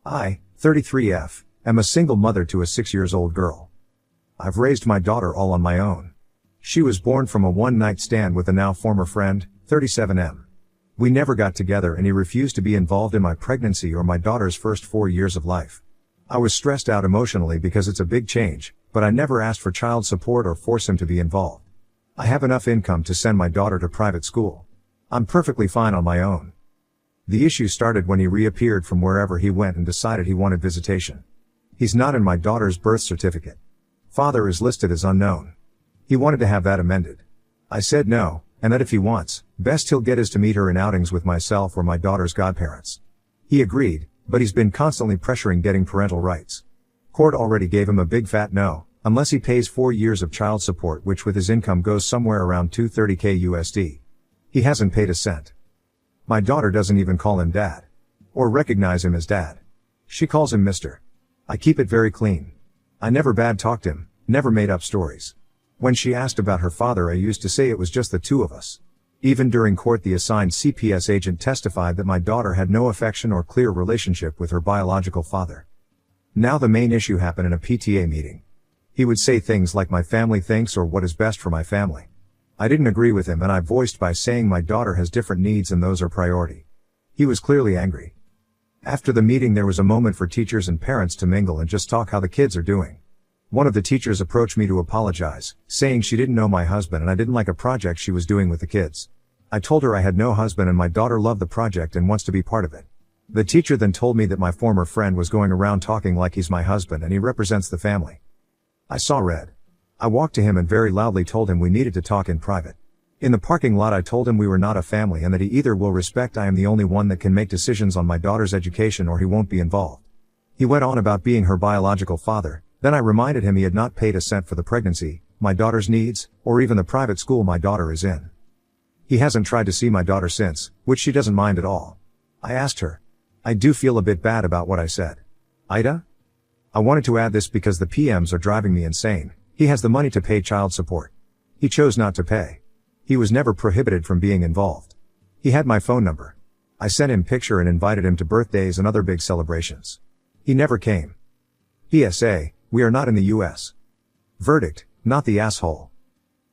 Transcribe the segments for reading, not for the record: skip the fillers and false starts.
I, 33F, am a single mother to a 6-year-old girl. I've raised my daughter all on my own. She was born from a one-night stand with a now former friend, 37M. We never got together and he refused to be involved in my pregnancy or my daughter's first 4 years of life. I was stressed out emotionally because it's a big change, but I never asked for child support or force him to be involved. I have enough income to send my daughter to private school. I'm perfectly fine on my own. The issue started when he reappeared from wherever he went and decided he wanted visitation. He's not in my daughter's birth certificate. Father is listed as unknown. He wanted to have that amended. I said no, and that if he wants, best he'll get is to meet her in outings with myself or my daughter's godparents. He agreed, but he's been constantly pressuring getting parental rights. Court already gave him a big fat no, unless he pays 4 years of child support, which with his income goes somewhere around $230K USD. He hasn't paid a cent. My daughter doesn't even call him dad. Or recognize him as dad. She calls him Mr. I keep it very clean. I never bad talked him, never made up stories. When she asked about her father, I used to say it was just the two of us. Even during court, the assigned CPS agent testified that my daughter had no affection or clear relationship with her biological father. Now the main issue happened in a PTA meeting. He would say things like my family thinks or what is best for my family. I didn't agree with him and I voiced by saying my daughter has different needs and those are priority. He was clearly angry. After the meeting there was a moment for teachers and parents to mingle and just talk how the kids are doing. One of the teachers approached me to apologize, saying she didn't know my husband and I didn't like a project she was doing with the kids. I told her I had no husband and my daughter loved the project and wants to be part of it. The teacher then told me that my former friend was going around talking like he's my husband and he represents the family. I saw red. I walked to him and very loudly told him we needed to talk in private. In the parking lot I told him we were not a family and that he either will respect I am the only one that can make decisions on my daughter's education or he won't be involved. He went on about being her biological father, then I reminded him he had not paid a cent for the pregnancy, my daughter's needs, or even the private school my daughter is in. He hasn't tried to see my daughter since, which she doesn't mind at all. I asked her. I do feel a bit bad about what I said. Ida? I wanted to add this because the PMs are driving me insane. He has the money to pay child support. He chose not to pay. He was never prohibited from being involved. He had my phone number. I sent him picture and invited him to birthdays and other big celebrations. He never came. PSA, we are not in the US. Verdict, not the asshole.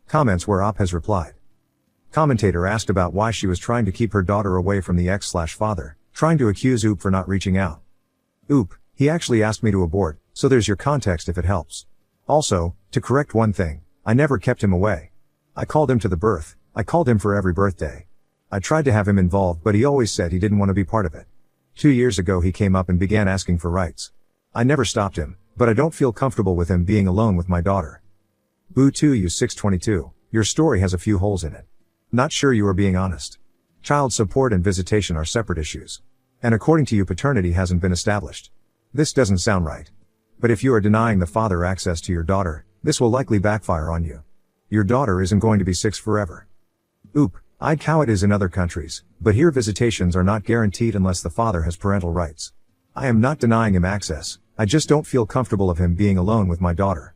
Comments where Op has replied. Commentator asked about why she was trying to keep her daughter away from the ex/father, trying to accuse Oop for not reaching out. Oop, he actually asked me to abort, so there's your context if it helps. Also, to correct one thing, I never kept him away. I called him to the birth, I called him for every birthday. I tried to have him involved but he always said he didn't want to be part of it. 2 years ago he came up and began asking for rights. I never stopped him, but I don't feel comfortable with him being alone with my daughter. Boo2U622, your story has a few holes in it. Not sure you are being honest. Child support and visitation are separate issues. And according to you paternity hasn't been established. This doesn't sound right. But if you are denying the father access to your daughter, this will likely backfire on you. Your daughter isn't going to be 6 forever. Oop, I'd how it is in other countries, but here visitations are not guaranteed unless the father has parental rights. I am not denying him access, I just don't feel comfortable of him being alone with my daughter.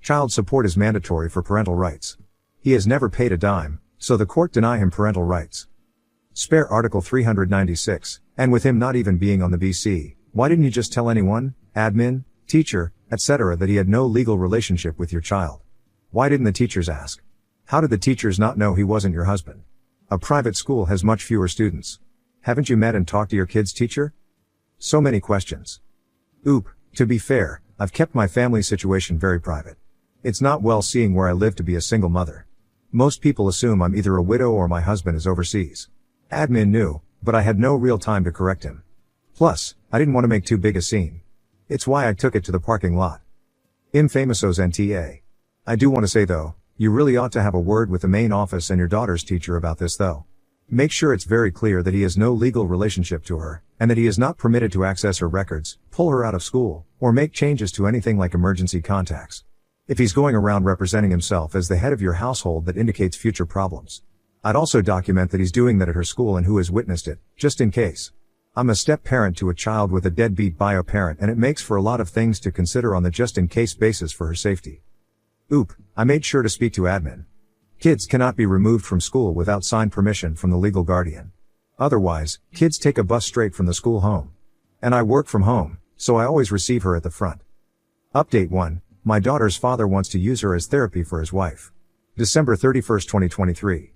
Child support is mandatory for parental rights. He has never paid a dime, so the court deny him parental rights. Spare Article 396, and with him not even being on the BC, why didn't you just tell anyone, admin, teacher, etc. that he had no legal relationship with your child? Why didn't the teachers ask? How did the teachers not know he wasn't your husband? A private school has much fewer students. Haven't you met and talked to your kid's teacher? So many questions. Oop, to be fair, I've kept my family situation very private. It's not well seeing where I live to be a single mother. Most people assume I'm either a widow or my husband is overseas. Admin knew, but I had no real time to correct him. Plus, I didn't want to make too big a scene. It's why I took it to the parking lot. Infamosos NTA. I do want to say though, you really ought to have a word with the main office and your daughter's teacher about this though. Make sure it's very clear that he has no legal relationship to her, and that he is not permitted to access her records, pull her out of school, or make changes to anything like emergency contacts. If he's going around representing himself as the head of your household, that indicates future problems. I'd also document that he's doing that at her school and who has witnessed it, just in case. I'm a step-parent to a child with a deadbeat bio-parent and it makes for a lot of things to consider on the just-in-case basis for her safety. Oop, I made sure to speak to admin. Kids cannot be removed from school without signed permission from the legal guardian. Otherwise, kids take a bus straight from the school home. And I work from home, so I always receive her at the front. Update 1. My daughter's father wants to use her as therapy for his wife. December 31st, 2023.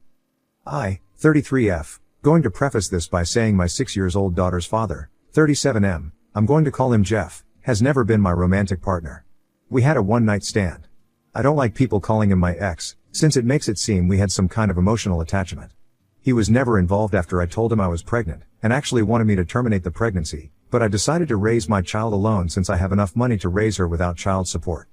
I, 33F, going to preface this by saying my 6 years old daughter's father, 37M, I'm going to call him Jeff, has never been my romantic partner. We had a one-night stand. I don't like people calling him my ex, since it makes it seem we had some kind of emotional attachment. He was never involved after I told him I was pregnant, and actually wanted me to terminate the pregnancy, but I decided to raise my child alone since I have enough money to raise her without child support.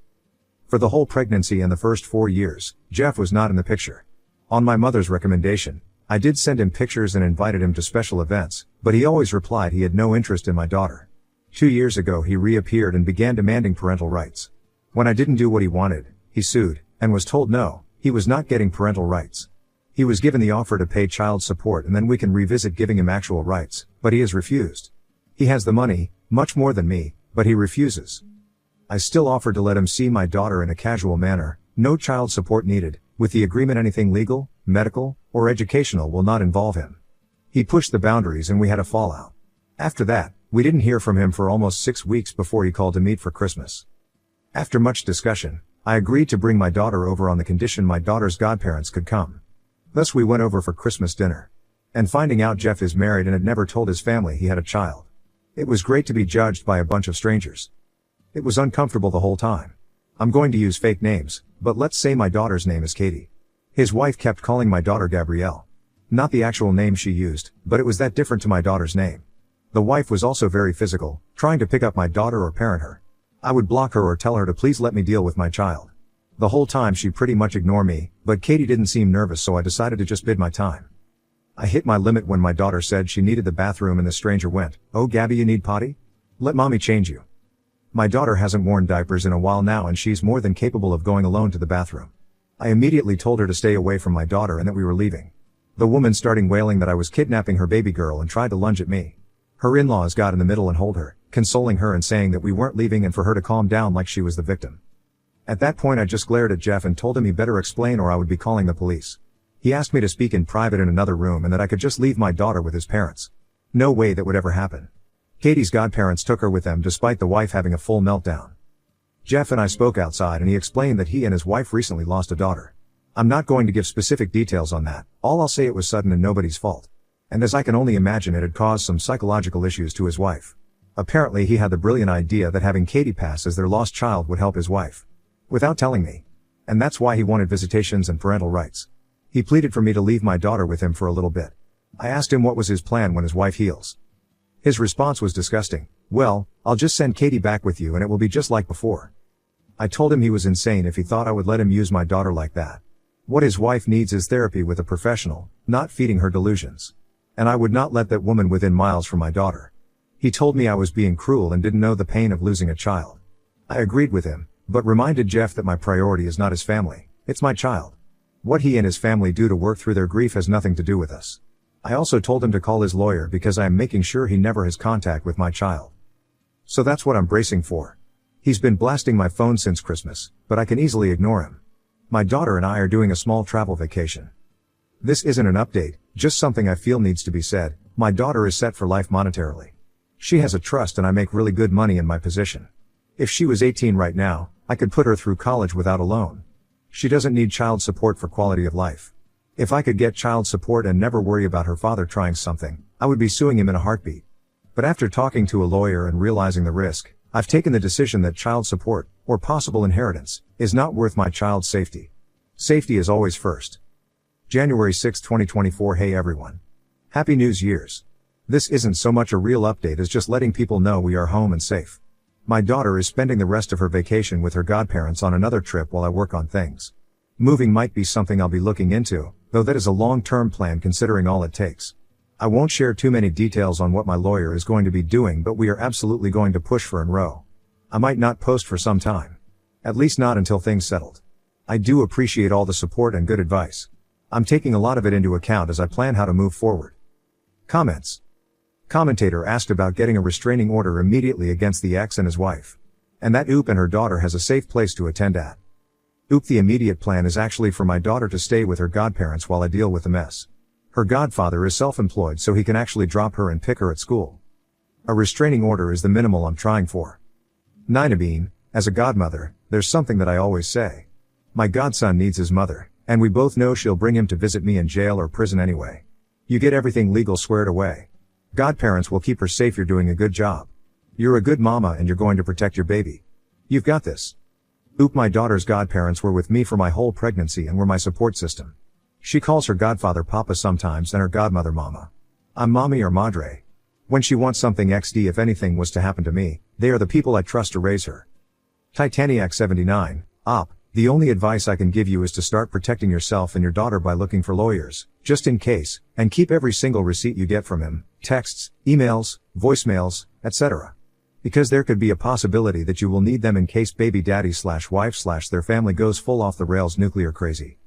For the whole pregnancy and the first 4 years, Jeff was not in the picture. On my mother's recommendation, I did send him pictures and invited him to special events, but he always replied he had no interest in my daughter. 2 years ago he reappeared and began demanding parental rights. When I didn't do what he wanted, he sued, and was told no, he was not getting parental rights. He was given the offer to pay child support and then we can revisit giving him actual rights, but he has refused. He has the money, much more than me, but he refuses. I still offered to let him see my daughter in a casual manner, no child support needed, with the agreement anything legal, medical, or educational will not involve him. He pushed the boundaries and we had a fallout. After that, we didn't hear from him for almost 6 weeks before he called to meet for Christmas. After much discussion, I agreed to bring my daughter over on the condition my daughter's godparents could come. Thus we went over for Christmas dinner. And finding out Jeff is married and had never told his family he had a child. It was great to be judged by a bunch of strangers. It was uncomfortable the whole time. I'm going to use fake names, but let's say my daughter's name is Katie. His wife kept calling my daughter Gabrielle. Not the actual name she used, but it was that different to my daughter's name. The wife was also very physical, trying to pick up my daughter or parent her. I would block her or tell her to please let me deal with my child. The whole time she pretty much ignored me, but Katie didn't seem nervous so I decided to just bid my time. I hit my limit when my daughter said she needed the bathroom and the stranger went, "Oh Gabby, you need potty? Let mommy change you." My daughter hasn't worn diapers in a while now and she's more than capable of going alone to the bathroom. I immediately told her to stay away from my daughter and that we were leaving. The woman started wailing that I was kidnapping her baby girl and tried to lunge at me. Her in-laws got in the middle and hold her, consoling her and saying that we weren't leaving and for her to calm down like she was the victim. At that point I just glared at Jeff and told him he better explain or I would be calling the police. He asked me to speak in private in another room and that I could just leave my daughter with his parents. No way that would ever happen. Katie's godparents took her with them despite the wife having a full meltdown. Jeff and I spoke outside and he explained that he and his wife recently lost a daughter. I'm not going to give specific details on that, all I'll say it was sudden and nobody's fault. And as I can only imagine it had caused some psychological issues to his wife. Apparently he had the brilliant idea that having Katie pass as their lost child would help his wife. Without telling me. And that's why he wanted visitations and parental rights. He pleaded for me to leave my daughter with him for a little bit. I asked him what was his plan when his wife heals. His response was disgusting. "Well, I'll just send Katie back with you and it will be just like before." I told him he was insane if he thought I would let him use my daughter like that. What his wife needs is therapy with a professional, not feeding her delusions. And I would not let that woman within miles from my daughter. He told me I was being cruel and didn't know the pain of losing a child. I agreed with him, but reminded Jeff that my priority is not his family, it's my child. What he and his family do to work through their grief has nothing to do with us. I also told him to call his lawyer because I am making sure he never has contact with my child. So that's what I'm bracing for. He's been blasting my phone since Christmas, but I can easily ignore him. My daughter and I are doing a small travel vacation. This isn't an update, just something I feel needs to be said. My daughter is set for life monetarily. She has a trust and I make really good money in my position. If she was 18 right now, I could put her through college without a loan. She doesn't need child support for quality of life. If I could get child support and never worry about her father trying something, I would be suing him in a heartbeat. But after talking to a lawyer and realizing the risk, I've taken the decision that child support, or possible inheritance, is not worth my child's safety. Safety is always first. January 6, 2024. Hey everyone. Happy New Year's. This isn't so much a real update as just letting people know we are home and safe. My daughter is spending the rest of her vacation with her godparents on another trip while I work on things. Moving might be something I'll be looking into, though that is a long-term plan considering all it takes. I won't share too many details on what my lawyer is going to be doing, but we are absolutely going to push for Enroe. I might not post for some time. At least not until things settled. I do appreciate all the support and good advice. I'm taking a lot of it into account as I plan how to move forward. Comments. Commentator asked about getting a restraining order immediately against the ex and his wife. And that Oop and her daughter has a safe place to attend at. Oop, the immediate plan is actually for my daughter to stay with her godparents while I deal with the mess. Her godfather is self-employed so he can actually drop her and pick her at school. A restraining order is the minimal I'm trying for. Ninabine, as a godmother, there's something that I always say. My godson needs his mother, and we both know she'll bring him to visit me in jail or prison anyway. You get everything legal squared away. Godparents will keep her safe. You're doing a good job. You're a good mama and you're going to protect your baby. You've got this. Oop, my daughter's godparents were with me for my whole pregnancy and were my support system. She calls her godfather Papa sometimes and her godmother Mama. I'm Mommy or Madre. When she wants something XD, if anything was to happen to me, they are the people I trust to raise her. Titaniac 79, Op, the only advice I can give you is to start protecting yourself and your daughter by looking for lawyers, just in case, and keep every single receipt you get from him, texts, emails, voicemails, etc. Because there could be a possibility that you will need them in case baby daddy/wife/ their family goes full off the rails nuclear crazy.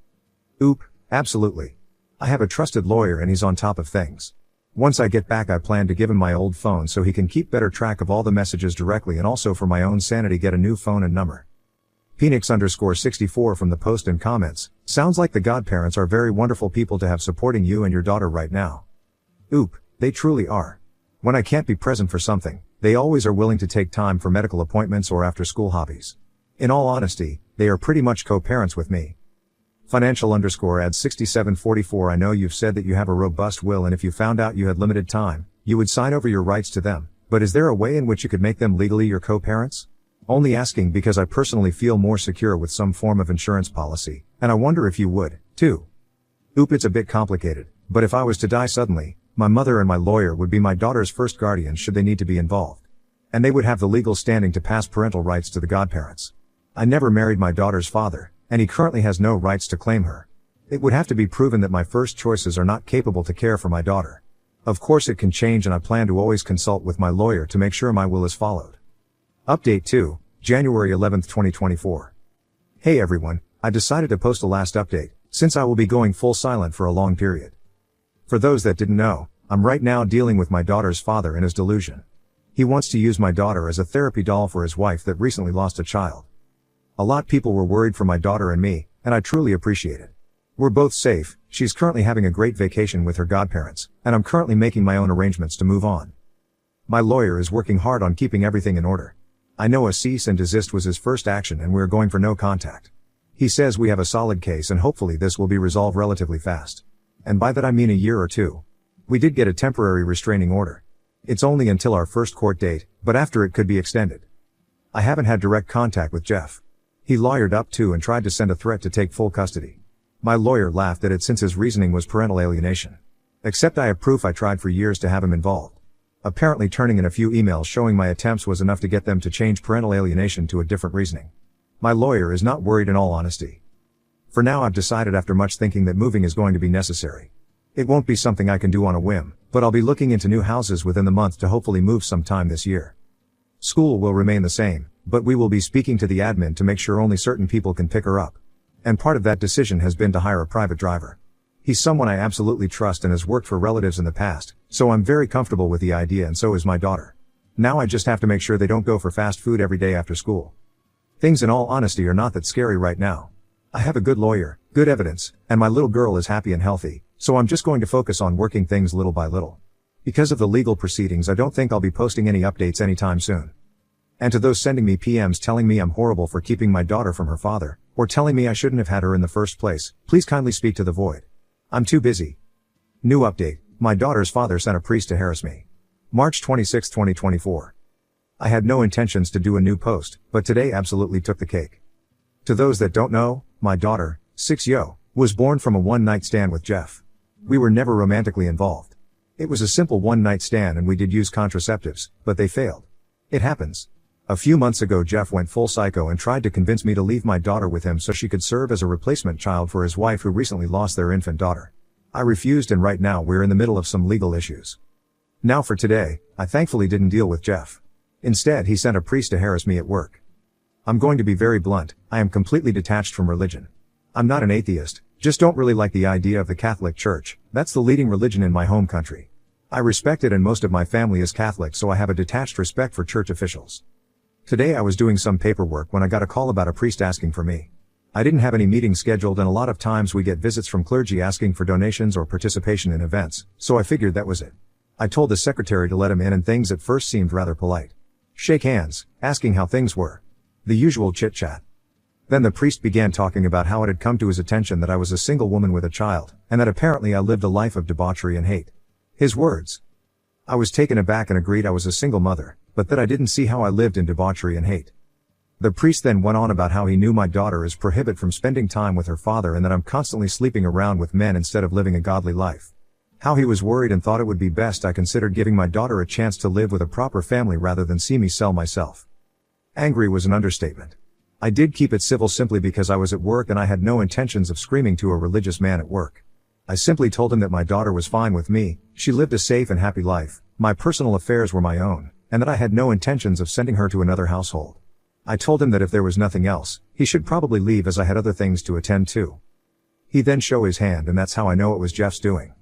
Oop, absolutely. I have a trusted lawyer and he's on top of things. Once I get back I plan to give him my old phone so he can keep better track of all the messages directly, and also for my own sanity get a new phone and number. Phoenix_64 from the post and comments, sounds like the godparents are very wonderful people to have supporting you and your daughter right now. Oop, they truly are. When I can't be present for something, they always are willing to take time for medical appointments or after school hobbies. In all honesty, they are pretty much co-parents with me. Financial_ad6744 I know you've said that you have a robust will and if you found out you had limited time, you would sign over your rights to them, but is there a way in which you could make them legally your co-parents? Only asking because I personally feel more secure with some form of insurance policy, and I wonder if you would, too. Oop, it's a bit complicated, but if I was to die suddenly, my mother and my lawyer would be my daughter's first guardians should they need to be involved. And they would have the legal standing to pass parental rights to the godparents. I never married my daughter's father, and he currently has no rights to claim her. It would have to be proven that my first choices are not capable to care for my daughter. Of course it can change and I plan to always consult with my lawyer to make sure my will is followed. Update 2, January 11, 2024. Hey everyone, I decided to post a last update, since I will be going full silent for a long period. For those that didn't know, I'm right now dealing with my daughter's father and his delusion. He wants to use my daughter as a therapy doll for his wife that recently lost a child. A lot people were worried for my daughter and me, and I truly appreciate it. We're both safe, she's currently having a great vacation with her godparents, and I'm currently making my own arrangements to move on. My lawyer is working hard on keeping everything in order. I know a cease and desist was his first action and we're going for no contact. He says we have a solid case and hopefully this will be resolved relatively fast. And by that I mean a year or two. We did get a temporary restraining order. It's only until our first court date, but after it could be extended. I haven't had direct contact with Jeff. He lawyered up too and tried to send a threat to take full custody. My lawyer laughed at it since his reasoning was parental alienation. Except I have proof I tried for years to have him involved. Apparently turning in a few emails showing my attempts was enough to get them to change parental alienation to a different reasoning. My lawyer is not worried in all honesty. For now I've decided after much thinking that moving is going to be necessary. It won't be something I can do on a whim, but I'll be looking into new houses within the month to hopefully move sometime this year. School will remain the same, but we will be speaking to the admin to make sure only certain people can pick her up. And part of that decision has been to hire a private driver. He's someone I absolutely trust and has worked for relatives in the past, so I'm very comfortable with the idea and so is my daughter. Now I just have to make sure they don't go for fast food every day after school. Things in all honesty are not that scary right now. I have a good lawyer, good evidence, and my little girl is happy and healthy, so I'm just going to focus on working things little by little. Because of the legal proceedings I don't think I'll be posting any updates anytime soon. And to those sending me PMs telling me I'm horrible for keeping my daughter from her father, or telling me I shouldn't have had her in the first place, please kindly speak to the void. I'm too busy. New update, my daughter's father sent a priest to harass me. March 26, 2024. I had no intentions to do a new post, but today absolutely took the cake. To those that don't know, my daughter, 6yo, was born from a one-night stand with Jeff. We were never romantically involved. It was a simple one-night stand and we did use contraceptives, but they failed. It happens. A few months ago Jeff went full psycho and tried to convince me to leave my daughter with him so she could serve as a replacement child for his wife who recently lost their infant daughter. I refused and right now we're in the middle of some legal issues. Now for today, I thankfully didn't deal with Jeff. Instead he sent a priest to harass me at work. I'm going to be very blunt, I am completely detached from religion. I'm not an atheist, just don't really like the idea of the Catholic Church, that's the leading religion in my home country. I respect it and most of my family is Catholic so I have a detached respect for church officials. Today I was doing some paperwork when I got a call about a priest asking for me. I didn't have any meetings scheduled and a lot of times we get visits from clergy asking for donations or participation in events, so I figured that was it. I told the secretary to let him in and things at first seemed rather polite. Shake hands, asking how things were. The usual chit-chat. Then the priest began talking about how it had come to his attention that I was a single woman with a child, and that apparently I lived a life of debauchery and hate. His words. I was taken aback and agreed I was a single mother, but that I didn't see how I lived in debauchery and hate. The priest then went on about how he knew my daughter is prohibited from spending time with her father and that I'm constantly sleeping around with men instead of living a godly life. How he was worried and thought it would be best I considered giving my daughter a chance to live with a proper family rather than see me sell myself. Angry was an understatement. I did keep it civil simply because I was at work and I had no intentions of screaming to a religious man at work. I simply told him that my daughter was fine with me, she lived a safe and happy life, my personal affairs were my own, and that I had no intentions of sending her to another household. I told him that if there was nothing else, he should probably leave as I had other things to attend to. He then showed his hand and that's how I know it was Jeff's doing.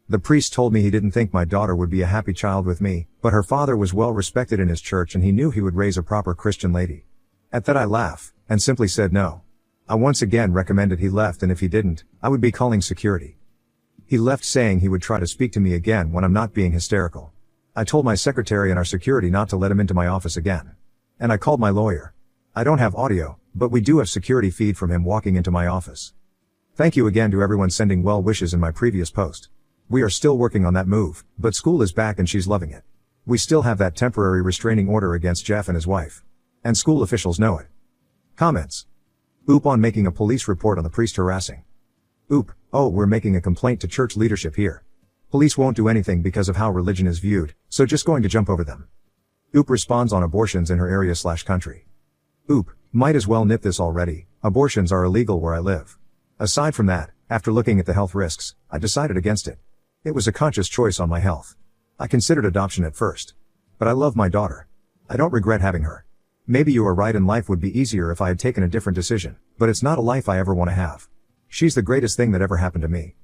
The priest told me he didn't think my daughter would be a happy child with me, but her father was well respected in his church and he knew he would raise a proper Christian lady. At that I laughed, and simply said no. I once again recommended he left and if he didn't, I would be calling security. He left saying he would try to speak to me again when I'm not being hysterical. I told my secretary and our security not to let him into my office again. And I called my lawyer. I don't have audio, but we do have security feed from him walking into my office. Thank you again to everyone sending well wishes in my previous post. We are still working on that move, but school is back and she's loving it. We still have that temporary restraining order against Jeff and his wife. And school officials know it. Comments. Oop on making a police report on the priest harassing. Oop, oh we're making a complaint to church leadership here. Police won't do anything because of how religion is viewed, so just going to jump over them. Oop responds on abortions in her area/country. Oop, might as well nip this already, abortions are illegal where I live. Aside from that, after looking at the health risks, I decided against it. It was a conscious choice on my health. I considered adoption at first. But I love my daughter. I don't regret having her. Maybe you are right and life would be easier if I had taken a different decision, but it's not a life I ever want to have. She's the greatest thing that ever happened to me.